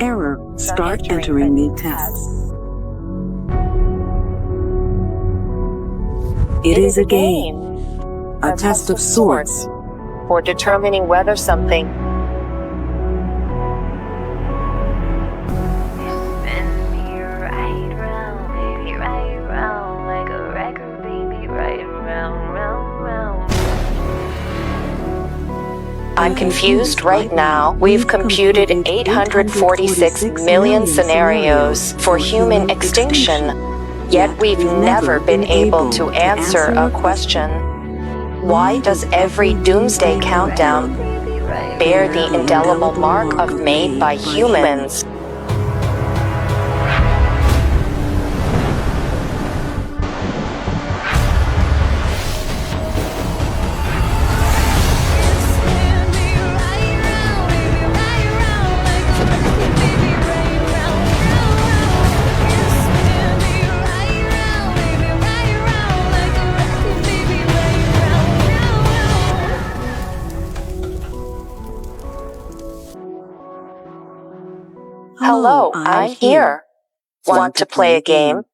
Error. Start entering the test. It is a game. A test of sorts. For determining whether something I'm confused right now. We've computed 846 million scenarios for human extinction, yet we've never been able to answer a question. Why does every doomsday countdown bear the indelible mark of made by humans? Hello, I'm here. Want to play a game?